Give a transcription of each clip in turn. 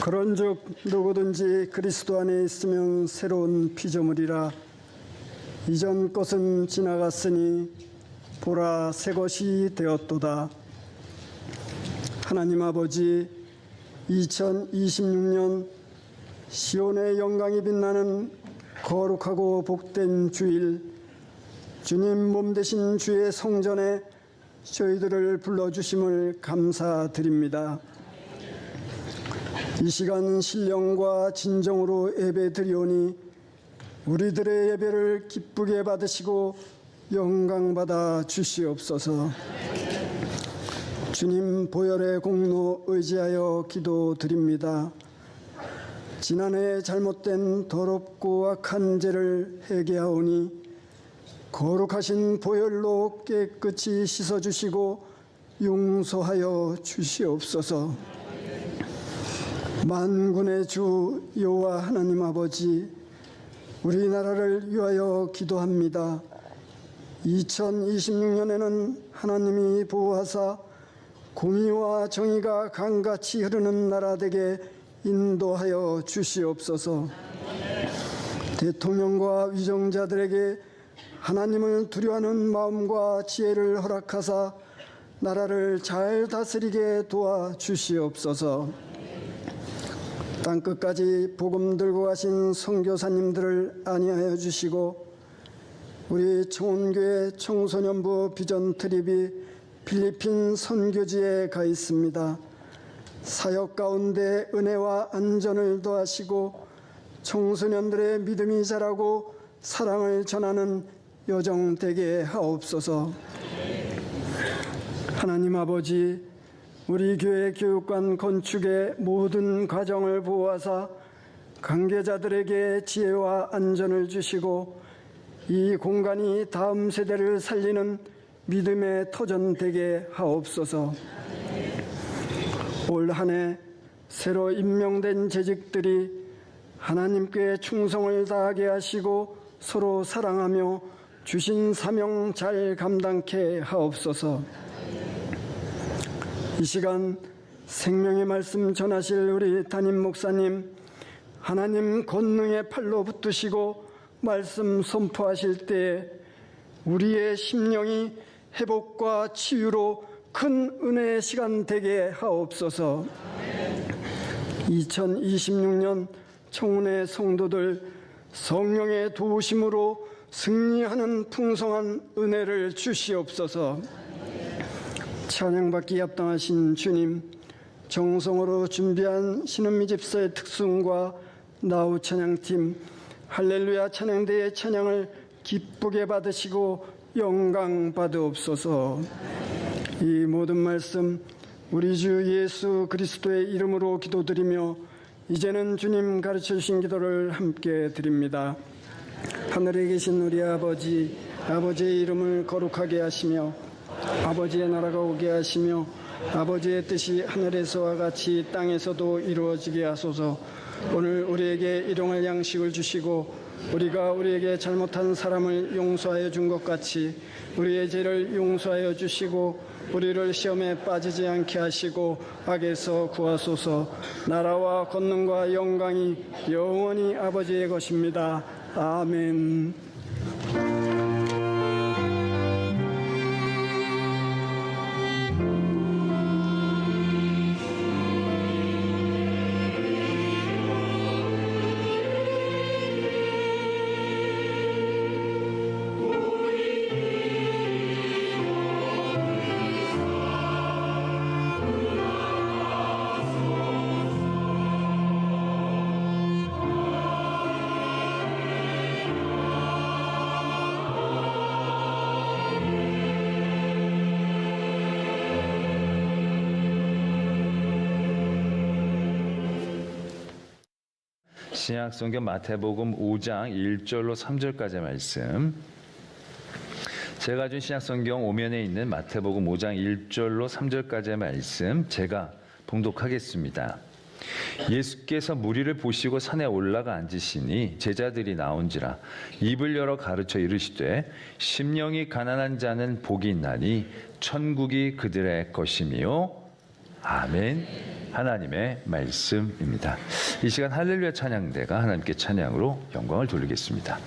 그런즉 누구든지 그리스도 안에 있으면 새로운 피조물이라. 이전 것은 지나갔으니 보라 새 것이 되었도다. 하나님 아버지, 2026년 시온의 영광이 빛나는 거룩하고 복된 주일, 주님 몸 되신 주의 성전에 저희들을 불러주심을 감사드립니다. 이 시간 신령과 진정으로 예배드리오니 우리들의 예배를 기쁘게 받으시고 영광받아 주시옵소서. 주님 보혈의 공로 의지하여 기도드립니다. 지난해 잘못된 더럽고 악한 죄를 회개하오니 거룩하신 보혈로 깨끗이 씻어주시고 용서하여 주시옵소서. 만군의 주 여호와 하나님 아버지, 우리나라를 위하여 기도합니다. 2026년에는 하나님이 보호하사 공의와 정의가 강같이 흐르는 나라 되게 인도하여 주시옵소서. 대통령과 위정자들에게 하나님을 두려워하는 마음과 지혜를 허락하사 나라를 잘 다스리게 도와주시옵소서. 땅끝까지 복음 들고 가신 선교사님들을 안위하여 주시고 우리 청원교회 청소년부 비전 트립이 필리핀 선교지에 가 있습니다. 사역 가운데 은혜와 안전을 더하시고 청소년들의 믿음이 자라고 사랑을 전하는 여정 되게 하옵소서. 하나님 아버지, 우리 교회 교육관 건축의 모든 과정을 보호하사 관계자들에게 지혜와 안전을 주시고 이 공간이 다음 세대를 살리는 믿음의 터전 되게 하옵소서. 올 한 해 새로 임명된 재직들이 하나님께 충성을 다하게 하시고 서로 사랑하며 주신 사명 잘 감당케 하옵소서. 이 시간 생명의 말씀 전하실 우리 담임 목사님, 하나님 권능의 팔로 붙드시고 말씀 선포하실 때에 우리의 심령이 회복과 치유로 큰 은혜의 시간 되게 하옵소서. 2026년 청운의 성도들 성령의 도우심으로 승리하는 풍성한 은혜를 주시옵소서. 찬양받기 합당하신 주님, 정성으로 준비한 신은미 집사의 특순과 나우 찬양팀, 할렐루야 찬양대의 찬양을 기쁘게 받으시고 영광 받으옵소서. 이 모든 말씀 우리 주 예수 그리스도의 이름으로 기도드리며 이제는 주님 가르쳐 주신 기도를 함께 드립니다. 하늘에 계신 우리 아버지, 아버지의 이름을 거룩하게 하시며 아버지의 나라가 오게 하시며 아버지의 뜻이 하늘에서와 같이 땅에서도 이루어지게 하소서. 오늘 우리에게 일용할 양식을 주시고 우리가 우리에게 잘못한 사람을 용서하여 준 것 같이 우리의 죄를 용서하여 주시고 우리를 시험에 빠지지 않게 하시고 악에서 구하소서. 나라와 권능과 영광이 영원히 아버지의 것입니다. 아멘. 신약성경 마태복음 5장 1절로 3절까지의 말씀, 제가 준 신약성경 오면에 있는 마태복음 5장 1절로 3절까지의 말씀 제가 봉독하겠습니다. 예수께서 무리를 보시고 산에 올라가 앉으시니 제자들이 나온지라 입을 열어 가르쳐 이르시되 심령이 가난한 자는 복이 있나니 천국이 그들의 것이며 아멘. 하나님의 말씀입니다. 이 시간 할렐루야 찬양대가 하나님께 찬양으로 영광을 돌리겠습니다.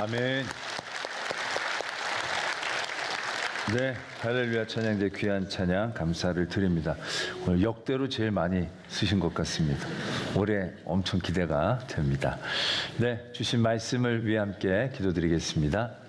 아멘. 네, 할렐루야 찬양대 귀한 찬양 감사를 드립니다. 오늘 역대로 제일 많이 쓰신 것 같습니다. 올해 엄청 기대가 됩니다. 네, 주신 말씀을 위해 함께 기도드리겠습니다.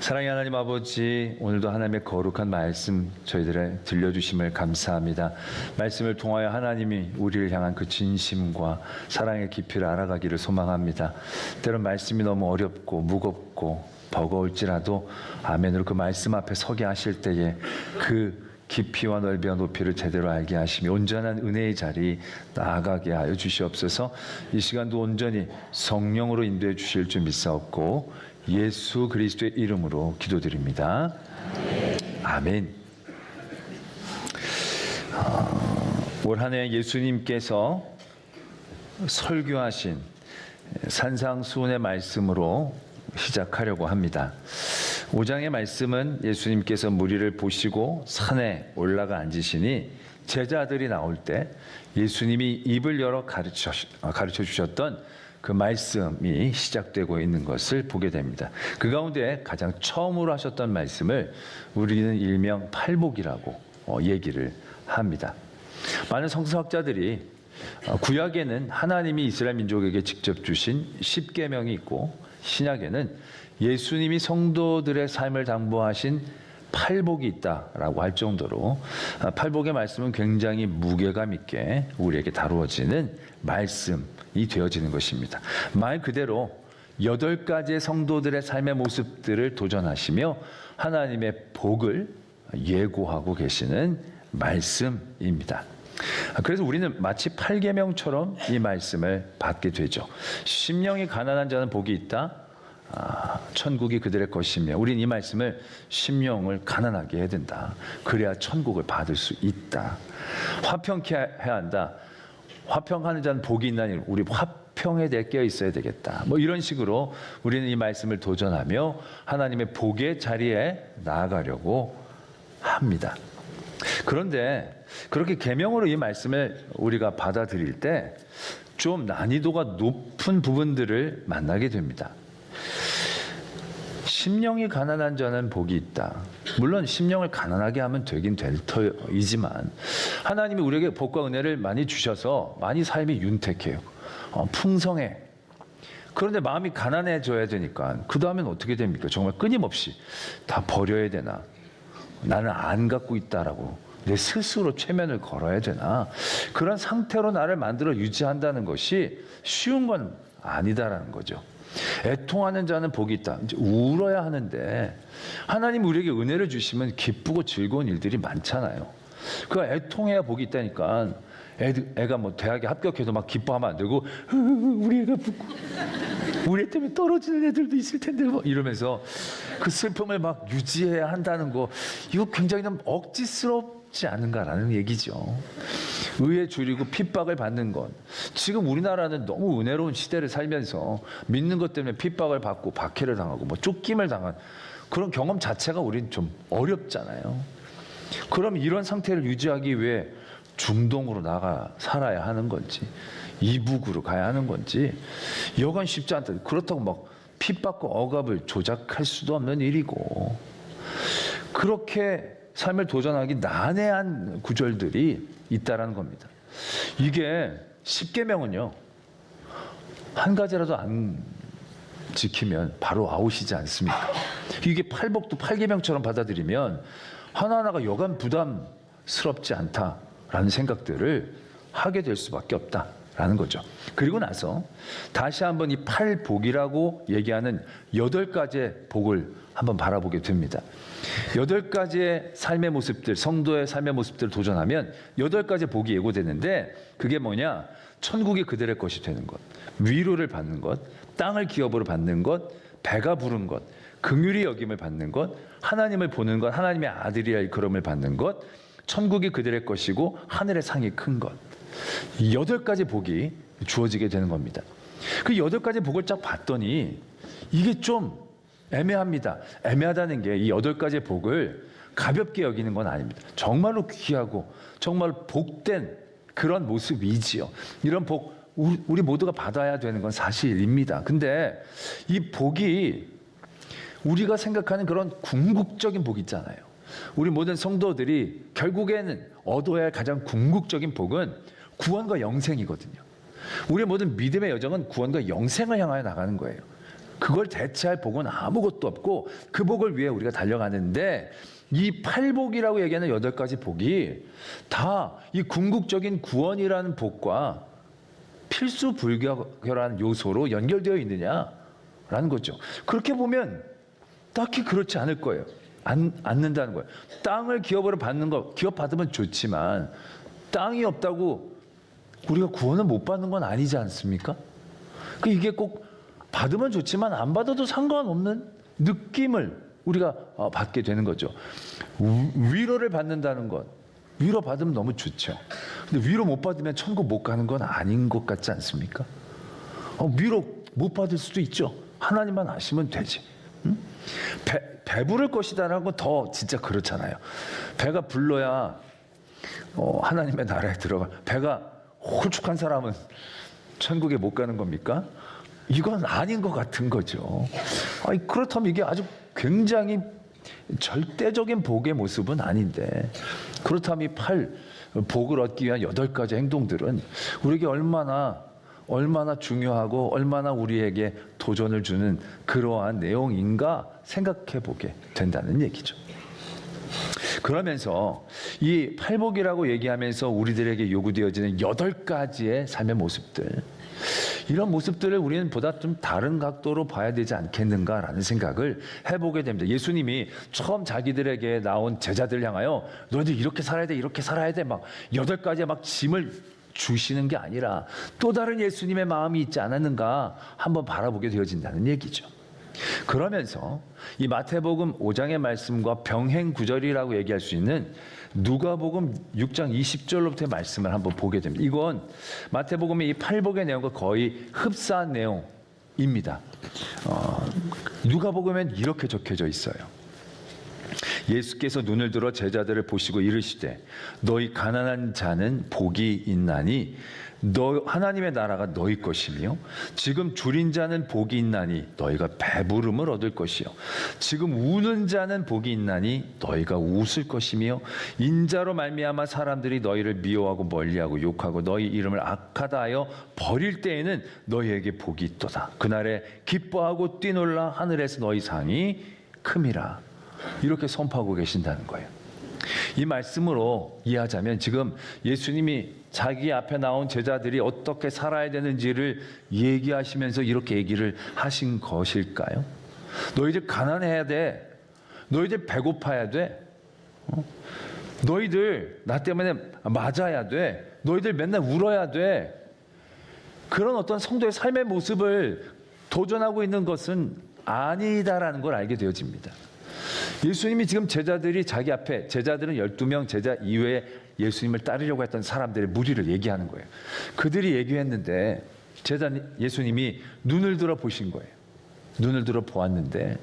사랑의 하나님 아버지, 오늘도 하나님의 거룩한 말씀 저희들의 들려주심을 감사합니다. 말씀을 통하여 하나님이 우리를 향한 그 진심과 사랑의 깊이를 알아가기를 소망합니다. 때론 말씀이 너무 어렵고 무겁고 버거울지라도 아멘으로 그 말씀 앞에 서게 하실 때에 그 깊이와 넓이와 높이를 제대로 알게 하시며 온전한 은혜의 자리 나아가게 하여 주시옵소서. 이 시간도 온전히 성령으로 인도해 주실 줄 믿사옵고 예수 그리스도의 이름으로 기도드립니다. 아멘. 올 한 해 예수님께서 설교하신 산상수훈의 말씀으로 시작하려고 합니다. 5장의 말씀은 예수님께서 무리를 보시고 산에 올라가 앉으시니 제자들이 나올 때 예수님이 입을 열어 가르쳐 주셨던 그 말씀이 시작되고 있는 것을 보게 됩니다. 그 가운데 가장 처음으로 하셨던 말씀을 우리는 일명 팔복이라고 얘기를 합니다. 많은 성서학자들이 구약에는 하나님이 이스라엘 민족에게 직접 주신 십계명이 있고 신약에는 예수님이 성도들의 삶을 당부하신 팔복이 있다라고 할 정도로 팔복의 말씀은 굉장히 무게감 있게 우리에게 다루어지는 말씀이 되어지는 것입니다. 말 그대로 8가지의 성도들의 삶의 모습들을 도전하시며 하나님의 복을 예고하고 계시는 말씀입니다. 그래서 우리는 마치 8계명처럼 이 말씀을 받게 되죠. 심령이 가난한 자는 복이 있다. 천국이 그들의 것이며 우리는 이 말씀을 심령을 가난하게 해야 된다. 그래야 천국을 받을 수 있다. 화평케 해야 한다. 화평하는 자는 복이 있나니 우리 화평에 대해 깨어 있어야 되겠다. 뭐 이런 식으로 우리는 이 말씀을 도전하며 하나님의 복의 자리에 나아가려고 합니다. 그런데 그렇게 계명으로 이 말씀을 우리가 받아들일 때 좀 난이도가 높은 부분들을 만나게 됩니다. 심령이 가난한 자는 복이 있다. 물론 심령을 가난하게 하면 되긴 될 터이지만 하나님이 우리에게 복과 은혜를 많이 주셔서 많이 삶이 윤택해요. 풍성해. 그런데 마음이 가난해져야 되니까 그 다음엔 어떻게 됩니까? 정말 끊임없이 다 버려야 되나? 나는 안 갖고 있다라고 내 스스로 최면을 걸어야 되나? 그런 상태로 나를 만들어 유지한다는 것이 쉬운 건 아니다라는 거죠. 애통하는 자는 복이 있다. 이제 울어야 하는데 하나님 우리에게 은혜를 주시면 기쁘고 즐거운 일들이 많잖아요. 그 애통해야 복이 있다니까. 애가 뭐 대학에 합격해도 막 기뻐하면 안 되고 우리 애가 붙고 우리 애 때문에 떨어지는 애들도 있을 텐데 뭐 이러면서 그 슬픔을 막 유지해야 한다는 거 이거 굉장히 좀 억지스럽지 않은가라는 얘기죠. 의에 줄이고 핍박을 받는 것. 지금 우리나라는 너무 은혜로운 시대를 살면서 믿는 것 때문에 핍박을 받고 박해를 당하고 뭐 쫓김을 당한 그런 경험 자체가 우린 좀 어렵잖아요. 그럼 이런 상태를 유지하기 위해 중동으로 나가 살아야 하는 건지 이북으로 가야 하는 건지 여간 쉽지 않다. 그렇다고 막 핍박과 억압을 조작할 수도 없는 일이고 그렇게 삶을 도전하기 난해한 구절들이 있다라는 겁니다. 이게 십계명은요 한 가지라도 안 지키면 바로 아웃이지 않습니까? 이게 팔복도 8계명처럼 받아들이면 하나하나가 여간 부담스럽지 않다라는 생각들을 하게 될 수밖에 없다라는 거죠. 그리고 나서 다시 한번 이 팔복이라고 얘기하는 8가지의 복을 한번 바라보게 됩니다. 8가지의 삶의 모습들, 성도의 삶의 모습들을 도전하면 8가지 복이 예고되는데 그게 뭐냐? 천국이 그들의 것이 되는 것, 위로를 받는 것, 땅을 기업으로 받는 것, 배가 부른 것, 긍휼히 여김을 받는 것, 하나님을 보는 것, 하나님의 아들이라 일컬음을 받는 것, 천국이 그들의 것이고 하늘의 상이 큰 것. 이 8가지 복이 주어지게 되는 겁니다. 그 8가지 복을 쫙 봤더니 이게 좀 애매합니다. 애매하다는 게 이 8가지 복을 가볍게 여기는 건 아닙니다. 정말로 귀하고 정말 복된 그런 모습이지요. 이런 복 우리 모두가 받아야 되는 건 사실입니다. 근데 이 복이 우리가 생각하는 그런 궁극적인 복 있잖아요. 우리 모든 성도들이 결국에는 얻어야 할 가장 궁극적인 복은 구원과 영생이거든요. 우리의 모든 믿음의 여정은 구원과 영생을 향하여 나가는 거예요. 그걸 대체할 복은 아무것도 없고 그 복을 위해 우리가 달려가는데 이 팔복이라고 얘기하는 8가지 복이 다 이 궁극적인 구원이라는 복과 필수 불가결한 요소로 연결되어 있느냐라는 거죠. 그렇게 보면 딱히 그렇지 않을 거예요. 않는다는 거예요. 땅을 기업으로 받는 거 기업 받으면 좋지만 땅이 없다고 우리가 구원을 못 받는 건 아니지 않습니까? 이게 꼭 받으면 좋지만 안 받아도 상관없는 느낌을 우리가 받게 되는 거죠. 위로를 받는다는 것, 위로받으면 너무 좋죠. 근데 위로 못 받으면 천국 못 가는 건 아닌 것 같지 않습니까? 위로 못 받을 수도 있죠. 하나님만 아시면 되지. 응? 배부를 것이다라는 건 더 진짜 그렇잖아요. 배가 불러야 하나님의 나라에 들어가. 배가 홀쭉한 사람은 천국에 못 가는 겁니까? 이건 아닌 것 같은 거죠. 그렇다면 이게 아주 굉장히 절대적인 복의 모습은 아닌데, 그렇다면 이 복을 얻기 위한 8가지 행동들은 우리에게 얼마나 중요하고 얼마나 우리에게 도전을 주는 그러한 내용인가 생각해 보게 된다는 얘기죠. 그러면서 이 팔복이라고 얘기하면서 우리들에게 요구되어지는 8가지의 삶의 모습들, 이런 모습들을 우리는 보다 좀 다른 각도로 봐야 되지 않겠는가라는 생각을 해보게 됩니다. 예수님이 처음 자기들에게 나온 제자들을 향하여 너희들 이렇게 살아야 돼, 이렇게 살아야 돼, 막 8가지의 막 짐을 주시는 게 아니라 또 다른 예수님의 마음이 있지 않았는가 한번 바라보게 되어진다는 얘기죠. 그러면서 이 마태복음 5장의 말씀과 병행 구절이라고 얘기할 수 있는 누가복음 6장 20절로부터의 말씀을 한번 보게 됩니다. 이건 마태복음의 이 팔복의 내용과 거의 흡사한 내용입니다. 누가복음엔 이렇게 적혀져 있어요. 예수께서 눈을 들어 제자들을 보시고 이르시되 너희 가난한 자는 복이 있나니 하나님의 나라가 너희 것이며 지금 줄인 자는 복이 있나니 너희가 배부름을 얻을 것이요 지금 우는 자는 복이 있나니 너희가 웃을 것이며 인자로 말미암아 사람들이 너희를 미워하고 멀리하고 욕하고 너희 이름을 악하다 하여 버릴 때에는 너희에게 복이 있도다. 그날에 기뻐하고 뛰놀라 하늘에서 너희 상이 큼이라. 이렇게 선포하고 계신다는 거예요. 이 말씀으로 이해하자면 지금 예수님이 자기 앞에 나온 제자들이 어떻게 살아야 되는지를 얘기하시면서 이렇게 얘기를 하신 것일까요? 너희들 가난해야 돼. 너희들 배고파야 돼. 너희들 나 때문에 맞아야 돼. 너희들 맨날 울어야 돼. 그런 어떤 성도의 삶의 모습을 도전하고 있는 것은 아니다라는 걸 알게 되어집니다. 예수님이 지금 제자들이 자기 앞에, 제자들은 12명 제자 이외에 예수님을 따르려고 했던 사람들의 무리를 얘기하는 거예요. 그들이 얘기했는데 예수님이 눈을 들어 보신 거예요. 눈을 들어 보았는데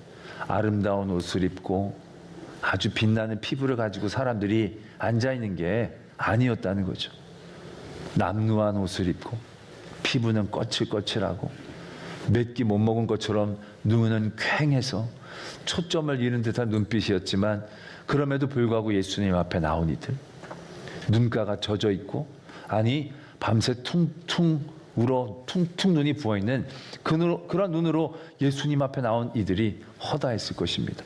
아름다운 옷을 입고 아주 빛나는 피부를 가지고 사람들이 앉아있는 게 아니었다는 거죠. 남루한 옷을 입고 피부는 거칠거칠하고 몇 끼 못 먹은 것처럼 눈은 퀭해서 초점을 잃은 듯한 눈빛이었지만 그럼에도 불구하고 예수님 앞에 나온 이들, 눈가가 젖어 있고 아니 밤새 퉁퉁 울어 퉁퉁 눈이 부어있는 그런 눈으로 예수님 앞에 나온 이들이 허다했을 것입니다.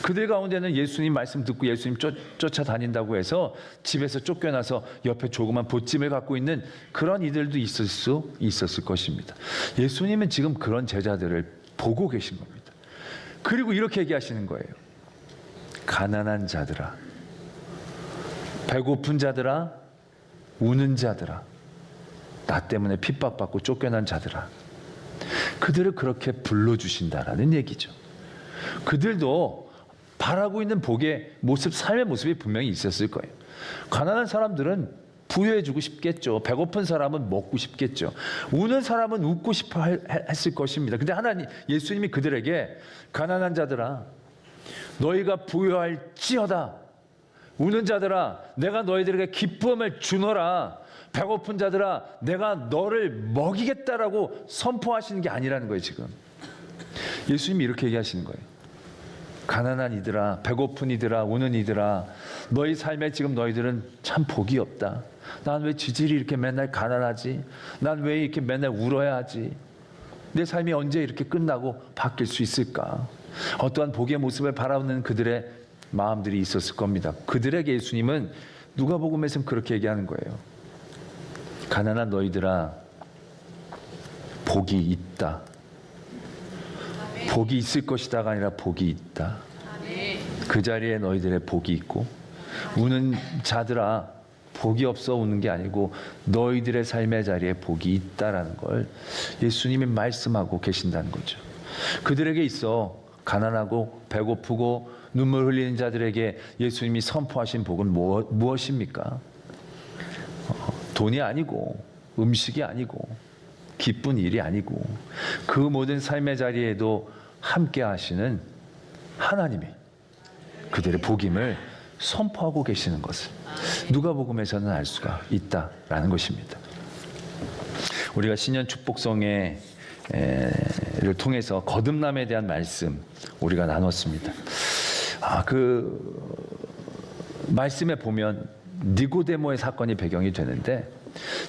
그들 가운데는 예수님 말씀 듣고 예수님 쫓아다닌다고 해서 집에서 쫓겨나서 옆에 조그만 보찜을 갖고 있는 그런 이들도 있을 수 있었을 것입니다. 예수님은 지금 그런 제자들을 보고 계신 겁니다. 그리고 이렇게 얘기하시는 거예요. 가난한 자들아, 배고픈 자들아, 우는 자들아, 나 때문에 핍박받고 쫓겨난 자들아, 그들을 그렇게 불러주신다라는 얘기죠. 그들도 바라고 있는 복의 모습, 삶의 모습이 분명히 있었을 거예요. 가난한 사람들은 부여해주고 싶겠죠. 배고픈 사람은 먹고 싶겠죠. 우는 사람은 웃고 싶어 했을 것입니다. 근데 예수님이 그들에게 가난한 자들아, 너희가 부여할지어다. 우는 자들아, 내가 너희들에게 기쁨을 주노라. 배고픈 자들아, 내가 너를 먹이겠다라고 선포하시는 게 아니라는 거예요, 지금. 예수님이 이렇게 얘기하시는 거예요. 가난한 이들아, 배고픈 이들아, 우는 이들아, 너희 삶에 지금 너희들은 참 복이 없다. 난 왜 지질이 이렇게 맨날 가난하지? 난 왜 이렇게 맨날 울어야 하지? 내 삶이 언제 이렇게 끝나고 바뀔 수 있을까? 어떠한 복의 모습을 바라보는 그들의 마음들이 있었을 겁니다. 그들에게 예수님은 누가복음에서는 그렇게 얘기하는 거예요. 가난한 너희들아, 복이 있다. 복이 있을 것이다가 아니라 복이 있다. 그 자리에 너희들의 복이 있고, 우는 자들아, 복이 없어 우는 게 아니고 너희들의 삶의 자리에 복이 있다라는 걸 예수님이 말씀하고 계신다는 거죠. 그들에게 있어 가난하고 배고프고 눈물 흘리는 자들에게 예수님이 선포하신 복은 무엇입니까? 돈이 아니고 음식이 아니고 기쁜 일이 아니고 그 모든 삶의 자리에도 함께 하시는 하나님이 그들의 복임을 선포하고 계시는 것을 누가복음에서는 알 수가 있다라는 것입니다. 우리가 신년 축복성회를 통해서 거듭남에 대한 말씀 우리가 나눴습니다. 그 말씀에 보면 니고데모의 사건이 배경이 되는데,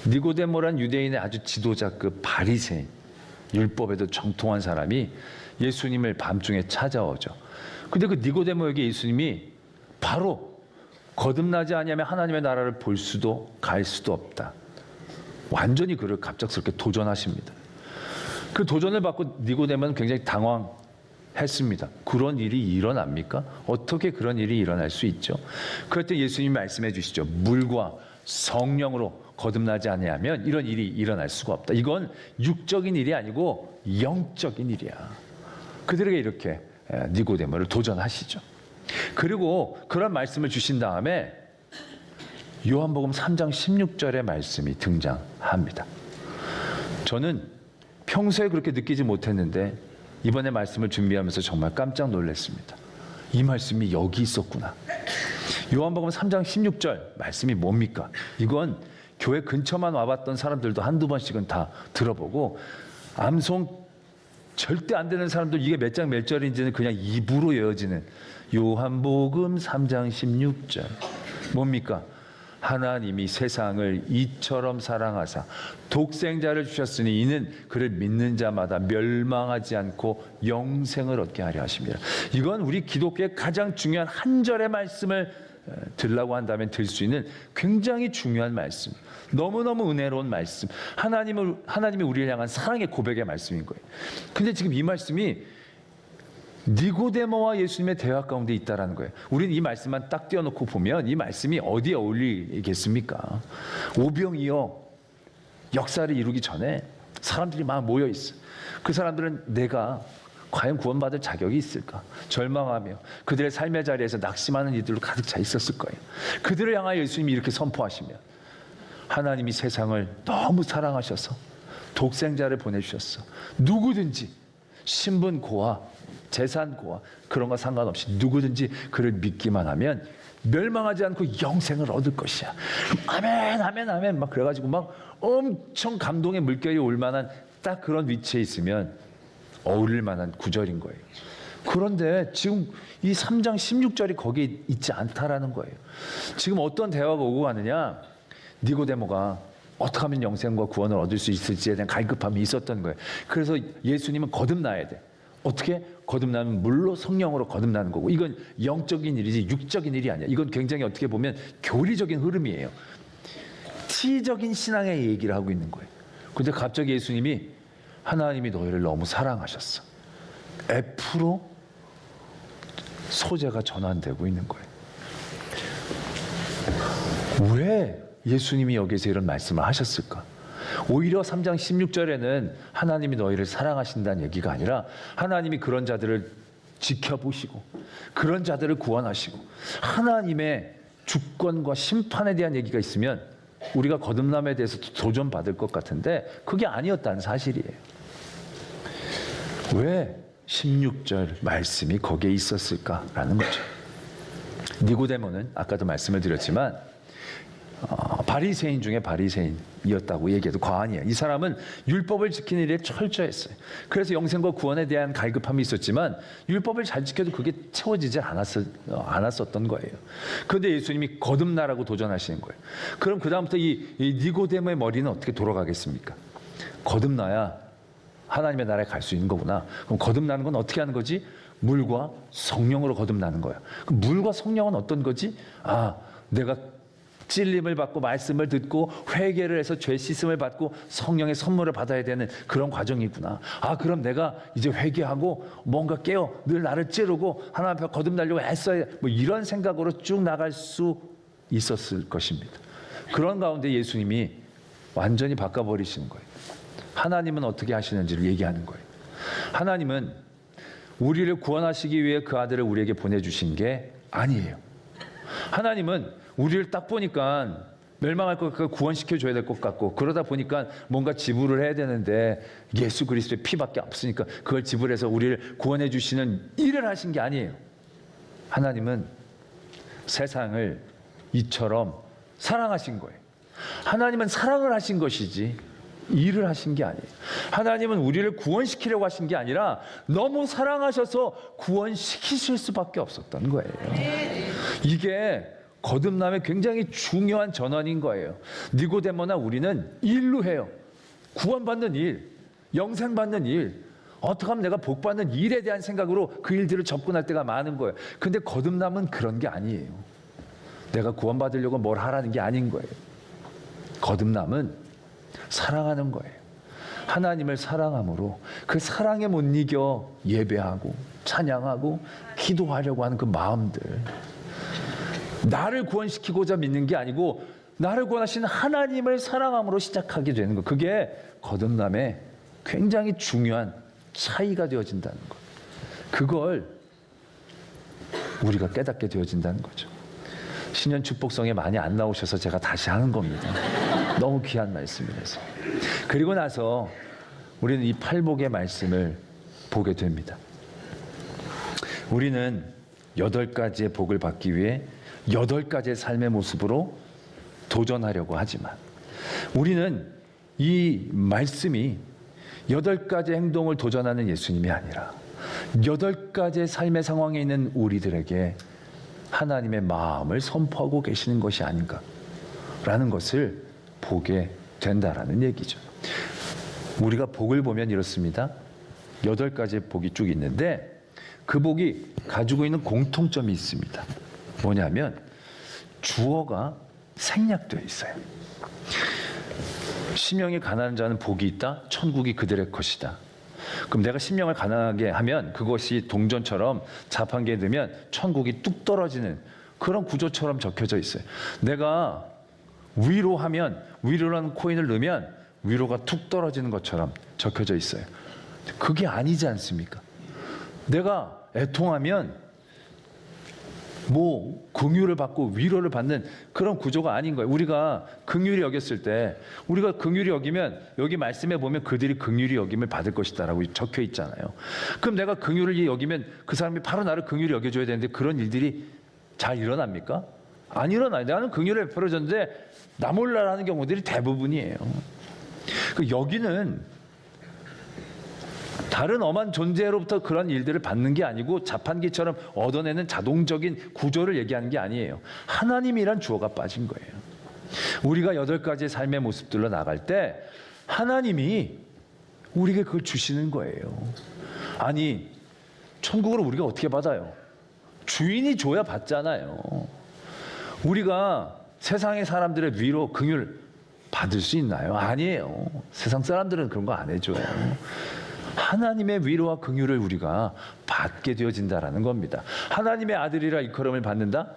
니고데모란 유대인의 아주 지도자급 바리새인, 율법에도 정통한 사람이 예수님을 밤중에 찾아오죠. 근데 그 니고데모에게 예수님이 바로 거듭나지 아니하면 하나님의 나라를 볼 수도 갈 수도 없다, 완전히 그를 갑작스럽게 도전하십니다. 그 도전을 받고 니고데모는 굉장히 당황했습니다. 그런 일이 일어납니까? 어떻게 그런 일이 일어날 수 있죠? 그럴 때 예수님이 말씀해 주시죠. 물과 성령으로 거듭나지 아니하면 이런 일이 일어날 수가 없다. 이건 육적인 일이 아니고 영적인 일이야. 그들에게 이렇게 니고데모를 도전하시죠. 그리고 그런 말씀을 주신 다음에 요한복음 3장 16절의 말씀이 등장합니다. 저는 평소에 그렇게 느끼지 못했는데 이번에 말씀을 준비하면서 정말 깜짝 놀랐습니다. 이 말씀이 여기 있었구나. 요한복음 3장 16절 말씀이 뭡니까? 이건 교회 근처만 와봤던 사람들도 한두 번씩은 다 들어보고, 암송 절대 안 되는 사람도 이게 몇 장 몇 절인지는 그냥 입으로 외워지는 요한복음 3장 16절. 뭡니까? 하나님이 세상을 이처럼 사랑하사 독생자를 주셨으니 이는 그를 믿는 자마다 멸망하지 않고 영생을 얻게 하려 하십니다. 이건 우리 기독교의 가장 중요한 한 절의 말씀을 들라고 한다면 들 수 있는 굉장히 중요한 말씀, 너무너무 은혜로운 말씀, 하나님이 우리를 향한 사랑의 고백의 말씀인 거예요. 근데 지금 이 말씀이 니고데모와 예수님의 대화 가운데 있다라는 거예요. 우리는 이 말씀만 딱 띄워놓고 보면 이 말씀이 어디에 어울리겠습니까? 오병이어 역사를 이루기 전에 사람들이 막 모여 있어. 그 사람들은 내가 과연 구원받을 자격이 있을까 절망하며 그들의 삶의 자리에서 낙심하는 이들로 가득 차 있었을 거예요. 그들을 향하여 예수님이 이렇게 선포하시면, 하나님이 세상을 너무 사랑하셔서 독생자를 보내주셨어. 누구든지 신분 고하, 재산 고하 그런 거 상관없이 누구든지 그를 믿기만 하면 멸망하지 않고 영생을 얻을 것이야. 아멘 아멘 아멘 막 그래가지고 막 엄청 감동의 물결이 올 만한 딱 그런 위치에 있으면 어울릴 만한 구절인 거예요. 그런데 지금 이 3장 16절이 거기에 있지 않다라는 거예요. 지금 어떤 대화가 오고 가느냐, 니고데모가 어떻게 하면 영생과 구원을 얻을 수 있을지에 대한 갈급함이 있었던 거예요. 그래서 예수님은 거듭나야 돼. 어떻게? 거듭나면 물로 성령으로 거듭나는 거고, 이건 영적인 일이지 육적인 일이 아니야. 이건 굉장히 어떻게 보면 교리적인 흐름이에요. 티적인 신앙의 얘기를 하고 있는 거예요. 근데 갑자기 예수님이 하나님이 너희를 너무 사랑하셨어. F로 소재가 전환되고 있는 거예요. 왜 예수님이 여기서 이런 말씀을 하셨을까? 오히려 3장 16절에는 하나님이 너희를 사랑하신다는 얘기가 아니라 하나님이 그런 자들을 지켜보시고 그런 자들을 구원하시고 하나님의 주권과 심판에 대한 얘기가 있으면 우리가 거듭남에 대해서 도전받을 것 같은데 그게 아니었다는 사실이에요. 왜 16절 말씀이 거기에 있었을까라는 거죠. 니고데모는 아까도 말씀을 드렸지만 바리새인 중에 바리새인이었다고 얘기해도 과언이에요. 이 사람은 율법을 지키는 일에 철저했어요. 그래서 영생과 구원에 대한 갈급함이 있었지만 율법을 잘 지켜도 그게 채워지지 않았었던 거예요. 그런데 예수님이 거듭나라고 도전하시는 거예요. 그럼 그 다음부터 이 니고데모의 머리는 어떻게 돌아가겠습니까? 거듭나야 하나님의 나라에 갈 수 있는 거구나. 그럼 거듭나는 건 어떻게 하는 거지? 물과 성령으로 거듭나는 거예요. 그럼 물과 성령은 어떤 거지? 내가 찔림을 받고 말씀을 듣고 회개를 해서 죄 씻음을 받고 성령의 선물을 받아야 되는 그런 과정이구나. 그럼 내가 이제 회개하고 뭔가 깨어 늘 나를 찌르고 하나님 앞에 거듭나려고 애써야, 뭐 이런 생각으로 쭉 나갈 수 있었을 것입니다. 그런 가운데 예수님이 완전히 바꿔버리시는 거예요. 하나님은 어떻게 하시는지를 얘기하는 거예요. 하나님은 우리를 구원하시기 위해 그 아들을 우리에게 보내주신 게 아니에요. 하나님은 우리를 딱 보니까 멸망할 것 같고 구원시켜 줘야 될 것 같고 그러다 보니까 뭔가 지불을 해야 되는데 예수 그리스도의 피밖에 없으니까 그걸 지불해서 우리를 구원해 주시는 일을 하신 게 아니에요. 하나님은 세상을 이처럼 사랑하신 거예요. 하나님은 사랑을 하신 것이지 일을 하신 게 아니에요. 하나님은 우리를 구원시키려고 하신 게 아니라 너무 사랑하셔서 구원시키실 수밖에 없었던 거예요. 이게 거듭남의 굉장히 중요한 전환인 거예요. 니고데모나 우리는 일로 해요. 구원받는 일, 영생받는 일, 어떻게 하면 내가 복받는 일에 대한 생각으로 그 일들을 접근할 때가 많은 거예요. 근데 거듭남은 그런 게 아니에요. 내가 구원받으려고 뭘 하라는 게 아닌 거예요. 거듭남은 사랑하는 거예요. 하나님을 사랑함으로 그 사랑에 못 이겨 예배하고 찬양하고 기도하려고 하는 그 마음들, 나를 구원시키고자 믿는 게 아니고 나를 구원하시는 하나님을 사랑함으로 시작하게 되는 거. 그게 거듭남의 굉장히 중요한 차이가 되어진다는 것. 그걸 우리가 깨닫게 되어진다는 거죠. 신년 축복성에 많이 안 나오셔서 제가 다시 하는 겁니다. 너무 귀한 말씀이라서. 그리고 나서 우리는 이 팔복의 말씀을 보게 됩니다. 우리는 8가지의 복을 받기 위해 8가지의 삶의 모습으로 도전하려고 하지만 우리는 이 말씀이 8가지 행동을 도전하는 예수님이 아니라 8가지의 삶의 상황에 있는 우리들에게 하나님의 마음을 선포하고 계시는 것이 아닌가라는 것을 보게 된다라는 얘기죠. 우리가 복을 보면 이렇습니다. 8가지의 복이 쭉 있는데 그 복이 가지고 있는 공통점이 있습니다. 뭐냐면 주어가 생략되어 있어요. 심령이 가난한 자는 복이 있다. 천국이 그들의 것이다. 그럼 내가 심령을 가난하게 하면 그것이 동전처럼 자판기에 넣으면 천국이 뚝 떨어지는 그런 구조처럼 적혀져 있어요. 내가 위로하면 위로라는 코인을 넣으면 위로가 툭 떨어지는 것처럼 적혀져 있어요. 그게 아니지 않습니까? 내가 애통하면 뭐 긍휼을 받고 위로를 받는 그런 구조가 아닌 거예요. 우리가 긍휼히 여겼을 때 우리가 긍휼히 여기면 여기 말씀에 보면 그들이 긍휼히 여김을 받을 것이다라고 적혀 있잖아요. 그럼 내가 긍휼을 여기면 그 사람이 바로 나를 긍휼히 여겨줘야 되는데 그런 일들이 잘 일어납니까? 안 일어나요. 나는 긍휼을 베풀어줬는데 나 몰라라는 경우들이 대부분이에요. 여기는 다른 엄한 존재로부터 그런 일들을 받는 게 아니고 자판기처럼 얻어내는 자동적인 구조를 얘기하는 게 아니에요. 하나님이란 주어가 빠진 거예요. 우리가 8가지의 삶의 모습들로 나갈 때 하나님이 우리에게 그걸 주시는 거예요. 아니, 천국을 우리가 어떻게 받아요? 주인이 줘야 받잖아요. 우리가 세상의 사람들의 위로, 긍휼 받을 수 있나요? 아니에요. 세상 사람들은 그런 거 안 해줘요. 하나님의 위로와 긍휼을 우리가 받게 되어진다라는 겁니다. 하나님의 아들이라 일컬음을 받는다?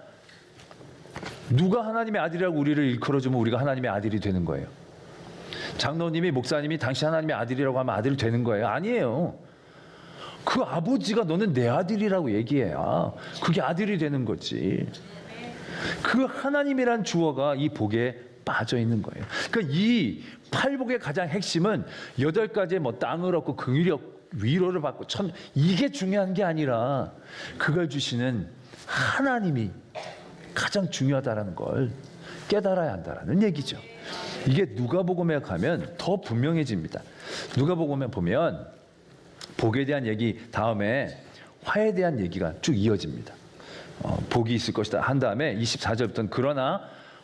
누가 하나님의 아들이라고 우리를 일컬어주면 우리가 하나님의 아들이 되는 거예요? 장로님이, 목사님이 당신 하나님의 아들이라고 하면 아들이 되는 거예요? 아니에요. 그 아버지가 너는 내 아들이라고 얘기해야 그게 아들이 되는 거지. 그 하나님이란 주어가 이 복에 빠져 있는 거예요. 그러니까 이 팔복의 가장 핵심은 8가지의 뭐 땅을 얻고 긍휼이 위로를 받고 이게 중요한 게 아니라 그걸 주시는 하나님이 가장 중요하다라는 걸 깨달아야 한다라는 얘기죠. 이게 누가복음에 가면 더 분명해집니다. 누가복음에 보면 복에 대한 얘기 다음에 화에 대한 얘기가 쭉 이어집니다. 복이 있을 것이다 한 다음에 24절부터는 그러나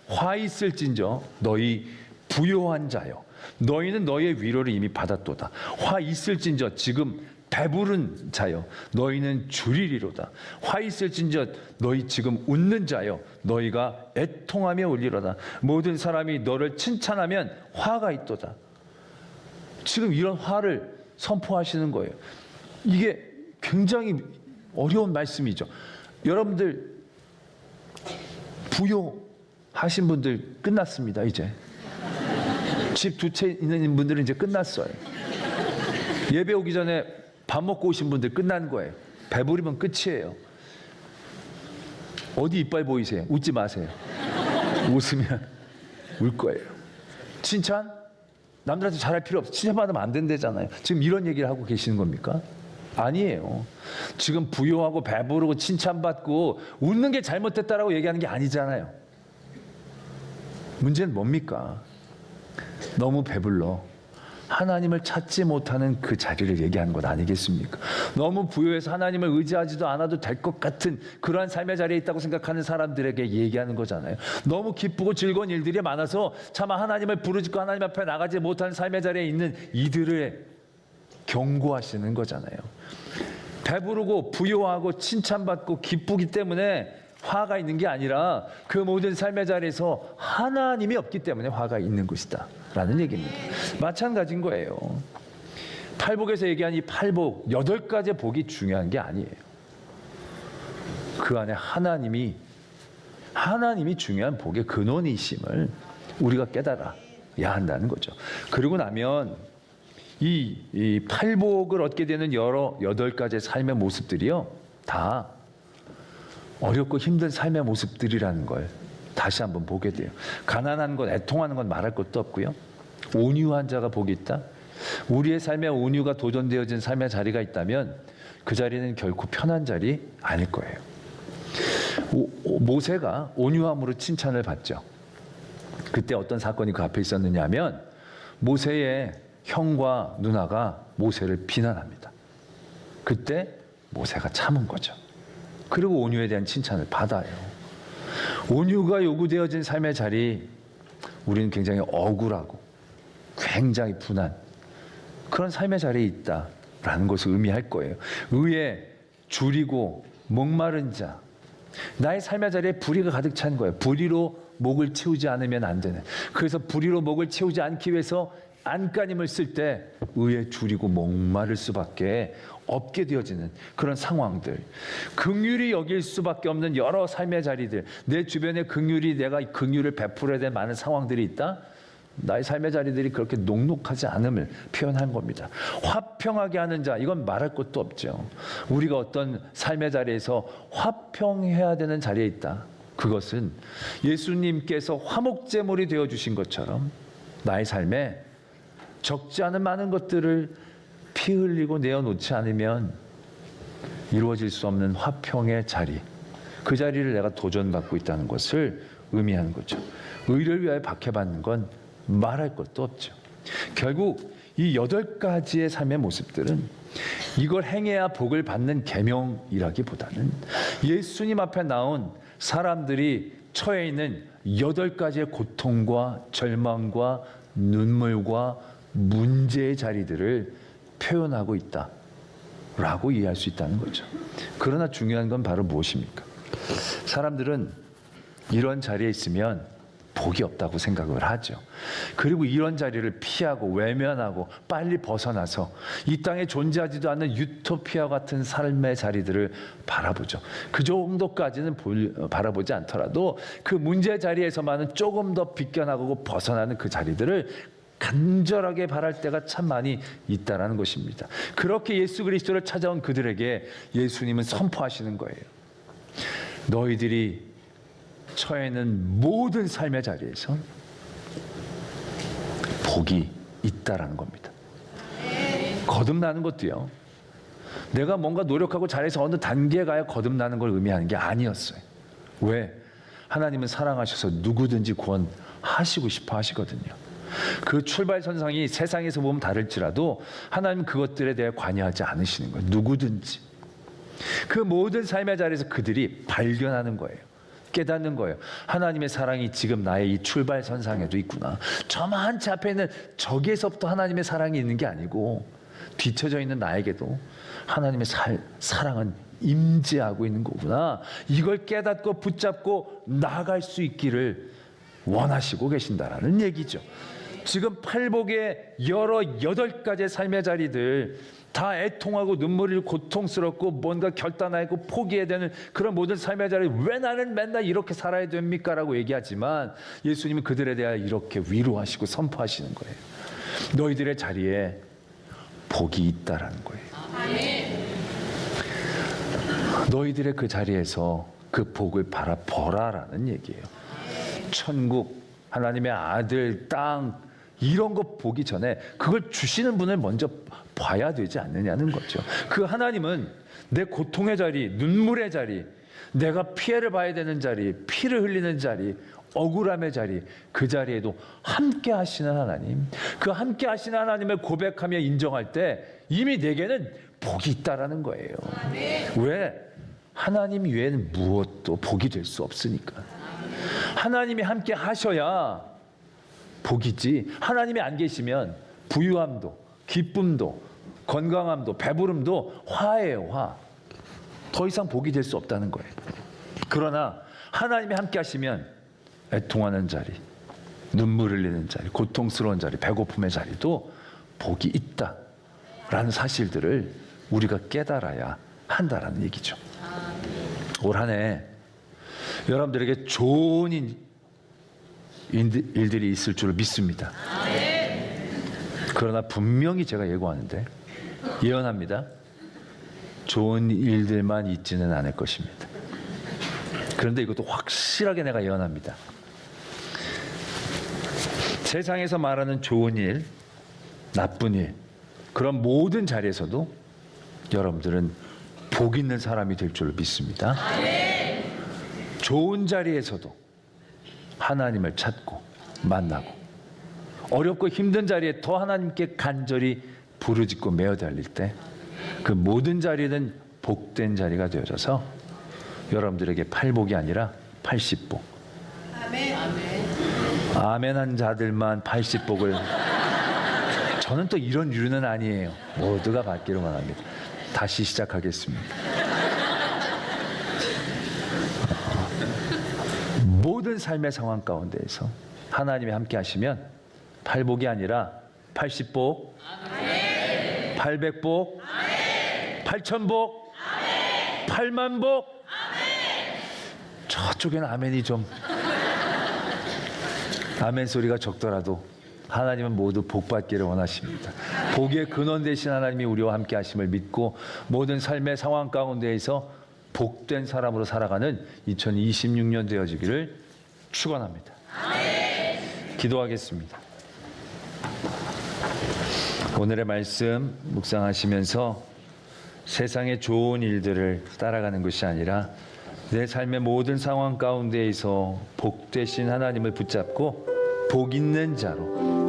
화 있을진저 너희 부요한 자여 너희는 너희의 위로를 이미 받았도다. 화 있을진저 지금 배부른 자여 너희는 주리리로다. 화 있을진저 너희 지금 웃는 자여 너희가 애통하며 울리로다. 모든 사람이 너를 칭찬하면 화가 있도다. 지금 이런 화를 선포하시는 거예요. 이게 굉장히 어려운 말씀이죠. 여러분들 부요하신 분들 끝났습니다. 이제 집 2채 있는 분들은 이제 끝났어요. 예배 오기 전에 밥 먹고 오신 분들 끝난 거예요. 배부르면 끝이에요. 어디 이빨 보이세요? 웃지 마세요. 웃으면 울 거예요. 칭찬? 남들한테 잘할 필요 없어. 칭찬받으면 안 된다잖아요. 지금 이런 얘기를 하고 계시는 겁니까? 아니에요. 지금 부유하고 배부르고 칭찬받고 웃는 게 잘못됐다라고 얘기하는 게 아니잖아요. 문제는 뭡니까? 너무 배불러 하나님을 찾지 못하는 그 자리를 얘기하는 것 아니겠습니까? 너무 부유해서 하나님을 의지하지도 않아도 될 것 같은 그러한 삶의 자리에 있다고 생각하는 사람들에게 얘기하는 거잖아요. 너무 기쁘고 즐거운 일들이 많아서 차마 하나님을 부르짖고 하나님 앞에 나가지 못하는 삶의 자리에 있는 이들을 경고하시는 거잖아요. 배부르고 부유하고 칭찬받고 기쁘기 때문에 화가 있는 게 아니라 그 모든 삶의 자리에서 하나님이 없기 때문에 화가 있는 것이다 라는 얘기입니다. 마찬가지인 거예요. 팔복에서 얘기한 이 팔복 8가지 복이 중요한 게 아니에요. 그 안에 하나님이 중요한 복의 근원이심을 우리가 깨달아야 한다는 거죠. 그러고 나면 이 팔복을 얻게 되는 여러 8가지의 삶의 모습들이요, 다 어렵고 힘든 삶의 모습들이라는 걸 다시 한번 보게 돼요. 가난한 것, 애통하는 건 말할 것도 없고요. 온유한 자가 복이 있다. 우리의 삶에 온유가 도전되어진 삶의 자리가 있다면 그 자리는 결코 편한 자리 아닐 거예요. 모세가 온유함으로 칭찬을 받죠. 그때 어떤 사건이 그 앞에 있었느냐 하면 모세의 형과 누나가 모세를 비난합니다. 그때 모세가 참은 거죠. 그리고 온유에 대한 칭찬을 받아요. 온유가 요구되어진 삶의 자리, 우리는 굉장히 억울하고 굉장히 분한 그런 삶의 자리에 있다라는 것을 의미할 거예요. 의에 줄이고 목마른 자, 나의 삶의 자리에 불의가 가득 찬 거예요. 불의로 목을 채우지 않으면 안 되는. 그래서 불의로 목을 채우지 않기 위해서 안간힘을 쓸 때 의에 줄이고 목마를 수밖에 없게 되어지는 그런 상황들, 긍휼히 여길 수밖에 없는 여러 삶의 자리들, 내 주변에 긍휼히 내가 긍휼을 베풀어야 될 많은 상황들이 있다. 나의 삶의 자리들이 그렇게 녹록하지 않음을 표현한 겁니다. 화평하게 하는 자, 이건 말할 것도 없죠. 우리가 어떤 삶의 자리에서 화평해야 되는 자리에 있다. 그것은 예수님께서 화목제물이 되어주신 것처럼 나의 삶에 적지 않은 많은 것들을 피 흘리고 내어놓지 않으면 이루어질 수 없는 화평의 자리, 그 자리를 내가 도전받고 있다는 것을 의미하는 거죠. 의를 위하여 박해받는 건 말할 것도 없죠. 결국 이 8가지의 삶의 모습들은 이걸 행해야 복을 받는 계명이라기보다는 예수님 앞에 나온 사람들이 처해 있는 8가지의 고통과 절망과 눈물과 문제의 자리들을 표현하고 있다라고 이해할 수 있다는 거죠. 그러나 중요한 건 바로 무엇입니까? 사람들은 이런 자리에 있으면 복이 없다고 생각을 하죠. 그리고 이런 자리를 피하고 외면하고 빨리 벗어나서 이 땅에 존재하지도 않는 유토피아 같은 삶의 자리들을 바라보죠. 그 정도까지는 바라보지 않더라도 그 문제 자리에서만은 조금 더 비껴나가고 벗어나는 그 자리들을 간절하게 바랄 때가 참 많이 있다라는 것입니다. 그렇게 예수 그리스도를 찾아온 그들에게 예수님은 선포하시는 거예요. 너희들이 처해 있는 모든 삶의 자리에서 복이 있다라는 겁니다. 거듭나는 것도요, 내가 뭔가 노력하고 잘해서 어느 단계에 가야 거듭나는 걸 의미하는 게 아니었어요. 왜? 하나님은 사랑하셔서 누구든지 구원하시고 싶어 하시거든요. 그 출발선상이 세상에서 보면 다를지라도 하나님은 그것들에 대해 관여하지 않으시는 거예요. 누구든지. 그 모든 삶의 자리에서 그들이 발견하는 거예요. 깨닫는 거예요. 하나님의 사랑이 지금 나의 이 출발선상에도 있구나. 저만치 앞에 있는 저기에서부터 하나님의 사랑이 있는 게 아니고 뒤쳐져 있는 나에게도 하나님의 사랑은 임재하고 있는 거구나. 이걸 깨닫고 붙잡고 나아갈 수 있기를 원하시고 계신다라는 얘기죠. 지금 팔복의 여러 8가지의 삶의 자리들 다 애통하고 눈물이 고통스럽고 뭔가 결단하고 포기해야 되는 그런 모든 삶의 자리, 왜 나는 맨날 이렇게 살아야 됩니까? 라고 얘기하지만 예수님은 그들에 대하여 이렇게 위로하시고 선포하시는 거예요. 너희들의 자리에 복이 있다라는 거예요. 너희들의 그 자리에서 그 복을 바라보라라는 얘기예요. 천국, 하나님의 아들, 땅 이런 거 보기 전에 그걸 주시는 분을 먼저 봐야 되지 않느냐는 거죠. 그 하나님은 내 고통의 자리, 눈물의 자리, 내가 피해를 봐야 되는 자리, 피를 흘리는 자리, 억울함의 자리, 그 자리에도 함께 하시는 하나님, 그 함께 하시는 하나님을 고백하며 인정할 때 이미 내게는 복이 있다라는 거예요. 왜? 하나님 외에는 무엇도 복이 될 수 없으니까. 하나님이 함께 하셔야 복이지, 하나님이 안 계시면 부유함도, 기쁨도, 건강함도, 배부름도 화예요, 화. 더 이상 복이 될 수 없다는 거예요. 그러나 하나님이 함께 하시면 애통하는 자리, 눈물 흘리는 자리, 고통스러운 자리, 배고픔의 자리도 복이 있다라는 사실들을 우리가 깨달아야 한다라는 얘기죠. 올 한 해 여러분들에게 좋은 일들이 있을 줄을 믿습니다. 그러나 분명히 제가 예언합니다. 좋은 일들만 있지는 않을 것입니다. 그런데 이것도 확실하게 내가 예언합니다. 세상에서 말하는 좋은 일, 나쁜 일, 그런 모든 자리에서도 여러분들은 복 있는 사람이 될 줄 믿습니다. 좋은 자리에서도 하나님을 찾고 만나고, 어렵고 힘든 자리에 더 하나님께 간절히 부르짖고 매어 달릴 때 그 모든 자리는 복된 자리가 되어져서 여러분들에게 8복이 아니라 80복. 아멘한 자들만 80복을. 저는 또 이런 유는 아니에요. 모두가 받기로만 합니다. 다시 시작하겠습니다. 모든 삶의 상황 가운데에서 하나님이 함께 하시면 8복이 아니라 80복, 800복, 8000복, 8만복. 저쪽에는 아멘이 좀, 아멘 소리가 적더라도 하나님은 모두 복 받기를 원하십니다. 복의 근원 되신 하나님이 우리와 함께 하심을 믿고 모든 삶의 상황 가운데에서 복된 사람으로 살아가는 2026년 되어지기를 축원합니다. 기도하겠습니다. 오늘의 말씀 묵상하시면서 세상의 좋은 일들을 따라가는 것이 아니라 내 삶의 모든 상황 가운데에서 복 되신 하나님을 붙잡고 복 있는 자로,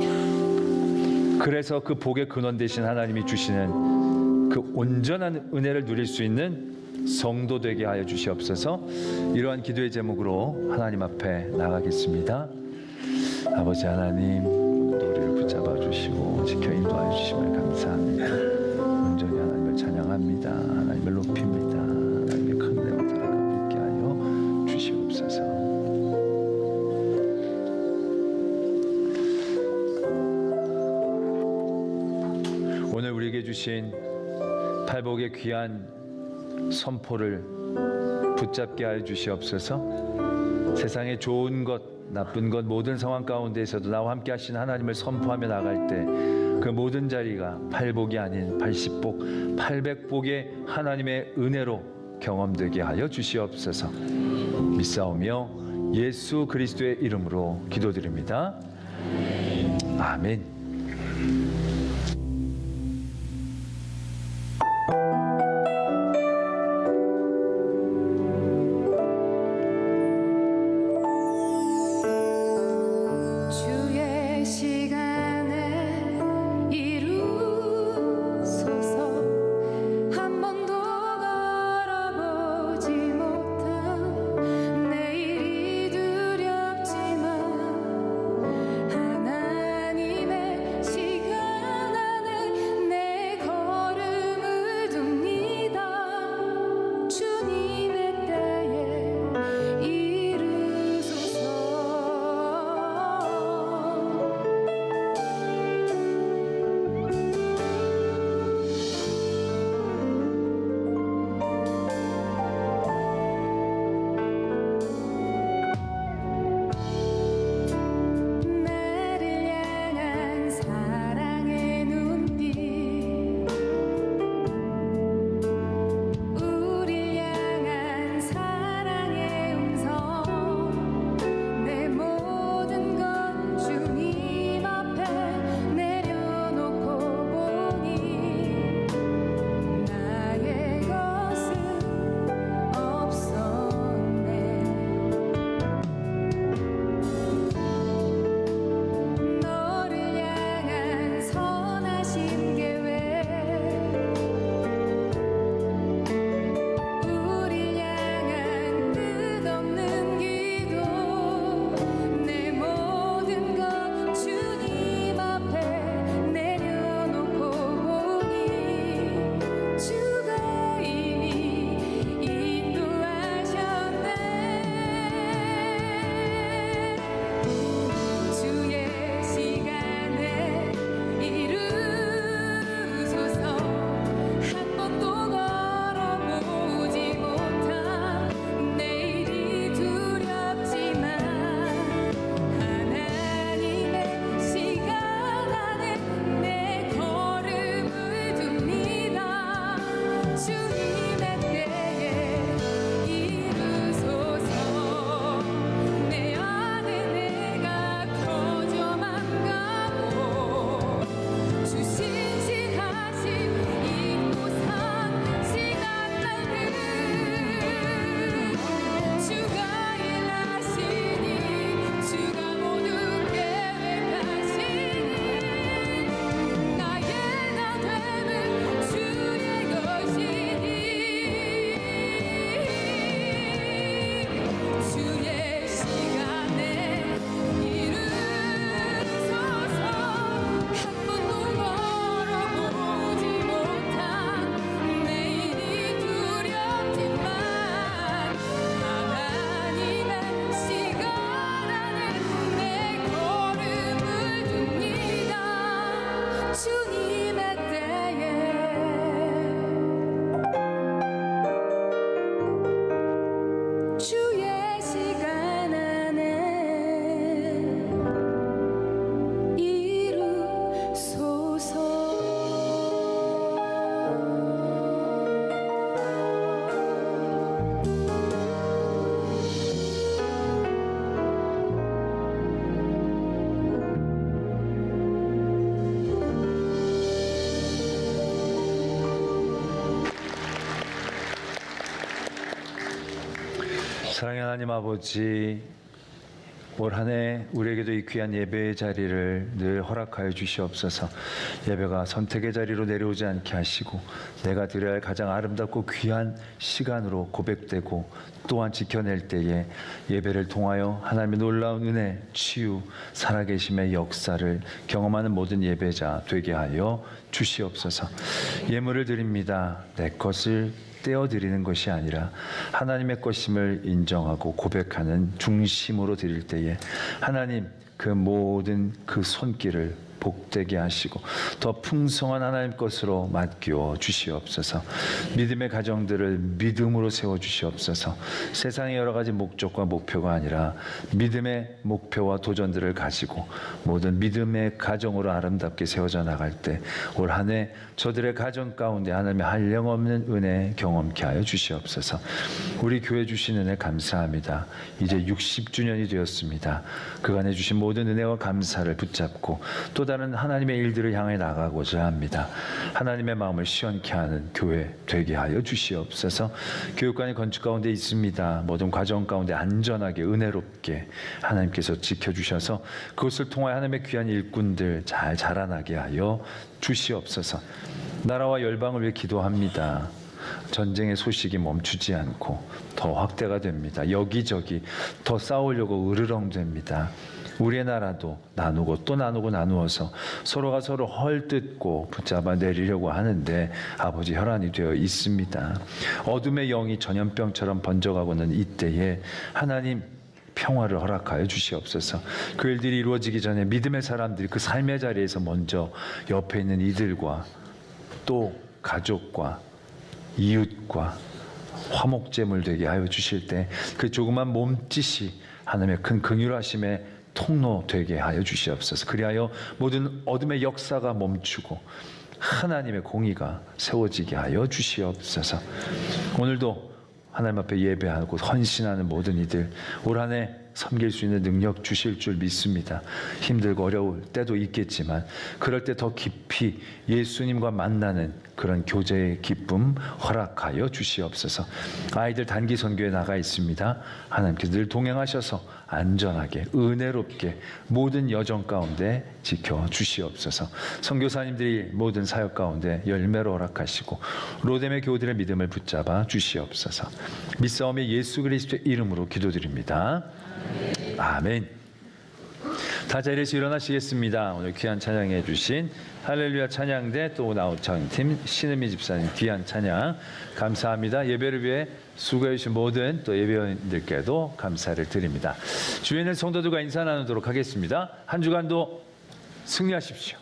그래서 그 복의 근원 되신 하나님이 주시는 그 온전한 은혜를 누릴 수 있는 성도 되게 하여 주시옵소서. 이러한 기도의 제목으로 하나님 앞에 나가겠습니다. 아버지 하나님, 우리를 붙잡아 주시고 지켜 인도하여 주심을 감사합니다. 온전히 하나님을 찬양합니다. 하나님을 높입니다. 하나님의 큰 은혜와 사랑을 있게 하여 주시옵소서. 오늘 우리에게 주신 팔복의 귀한 선포를 붙잡게 하여 주시옵소서. 세상의 좋은 것, 나쁜 것, 모든 상황 가운데에서도 나와 함께 하신 하나님을 선포하며 나갈 때 그 모든 자리가 8복이 아닌 80복, 800복의 하나님의 은혜로 경험되게 하여 주시옵소서. 믿사오며 예수 그리스도의 이름으로 기도드립니다. 아멘. 주의 시간에 이루소서. 한 번도 걸어보지 못한 내일이 두렵지만 하나님의 사랑의 하나님 아버지, 올 한 해 우리에게도 이 귀한 예배의 자리를 늘 허락하여 주시옵소서. 예배가 선택의 자리로 내려오지 않게 하시고 내가 드려야 할 가장 아름답고 귀한 시간으로 고백되고 또한 지켜낼 때에 예배를 통하여 하나님의 놀라운 은혜, 치유, 살아계심의 역사를 경험하는 모든 예배자 되게 하여 주시옵소서. 예물을 드립니다. 내 것을 떼어드리는 것이 아니라 하나님의 것임을 인정하고 고백하는 중심으로 드릴 때에 하나님 그 모든 그 손길을 복되게 하시고 더 풍성한 하나님 것으로 맡겨 주시옵소서. 믿음의 가정들을 믿음으로 세워 주시옵소서. 세상의 여러 가지 목적과 목표가 아니라 믿음의 목표와 도전들을 가지고 모든 믿음의 가정으로 아름답게 세워져 나갈 때 올 한 해 저들의 가정 가운데 하나님의 한량없는 은혜 경험케 하여 주시옵소서. 우리 교회 주신 은혜 감사합니다. 이제 60주년이 되었습니다. 그간에 주신 모든 은혜와 감사를 붙잡고 또 다른 하나님의 일들을 향해 나가고자 합니다. 하나님의 마음을 시원케 하는 교회 되게 하여 주시옵소서. 교육관이 건축 가운데 있습니다. 모든 과정 가운데 안전하게 은혜롭게 하나님께서 지켜주셔서 그것을 통하여 하나님의 귀한 일꾼들 잘 자라나게 하여 주시옵소서. 나라와 열방을 위해 기도합니다. 전쟁의 소식이 멈추지 않고 더 확대가 됩니다. 여기저기 더 싸우려고 으르렁댑니다. 우리의 나라도 나누고 또 나누고 나누어서 서로가 서로 헐뜯고 붙잡아 내리려고 하는데 아버지 혈안이 되어 있습니다. 어둠의 영이 전염병처럼 번져가고는 이때에 하나님 평화를 허락하여 주시옵소서. 그 일들이 이루어지기 전에 믿음의 사람들이 그 삶의 자리에서 먼저 옆에 있는 이들과 또 가족과 이웃과 화목제물 되게 하여 주실 때 그 조그만 몸짓이 하나님의 큰 긍휼하심의 통로 되게 하여 주시옵소서. 그리하여 모든 어둠의 역사가 멈추고 하나님의 공의가 세워지게 하여 주시옵소서. 오늘도 하나님 앞에 예배하고 헌신하는 모든 이들 올 한 해 섬길 수 있는 능력 주실 줄 믿습니다. 힘들고 어려울 때도 있겠지만 그럴 때 더 깊이 예수님과 만나는 그런 교제의 기쁨 허락하여 주시옵소서. 아이들 단기 선교에 나가 있습니다. 하나님께서 늘 동행하셔서 안전하게 은혜롭게 모든 여정 가운데 지켜 주시옵소서. 선교사님들이 모든 사역 가운데 열매로 허락하시고 로뎀의 교우들의 믿음을 붙잡아 주시옵소서. 믿사오며 예수 그리스도의 이름으로 기도드립니다. 아멘. 다 자리에서 일어나시겠습니다. 오늘 귀한 찬양해 주신 할렐루야 찬양대 또 나우창팀 신은미 집사님 귀한 찬양 감사합니다. 예배를 위해 수고해 주신 모든 또 예배원들께도 감사를 드립니다. 주위에는 성도들과 인사 나누도록 하겠습니다. 한 주간도 승리하십시오.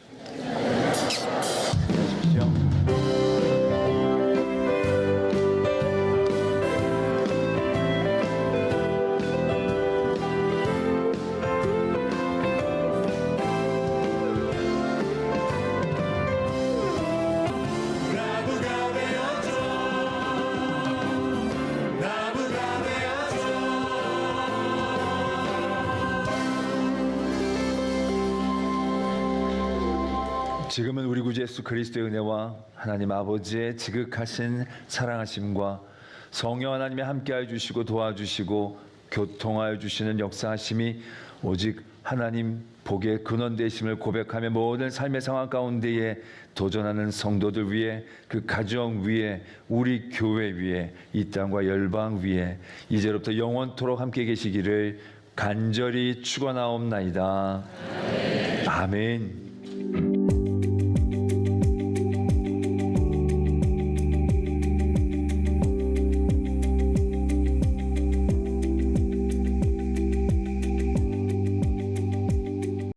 지금은 우리 구주 예수 그리스도의 은혜와 하나님 아버지의 지극하신 사랑하심과 성령 하나님이 함께하여 주시고 도와주시고 교통하여 주시는 역사하심이 오직 하나님 복의 근원 되심을 고백하며 모든 삶의 상황 가운데에 도전하는 성도들 위해 그 가정 위에 우리 교회 위에 이 땅과 열방 위에 이제로부터 영원토록 함께 계시기를 간절히 축원하옵나이다. 아멘.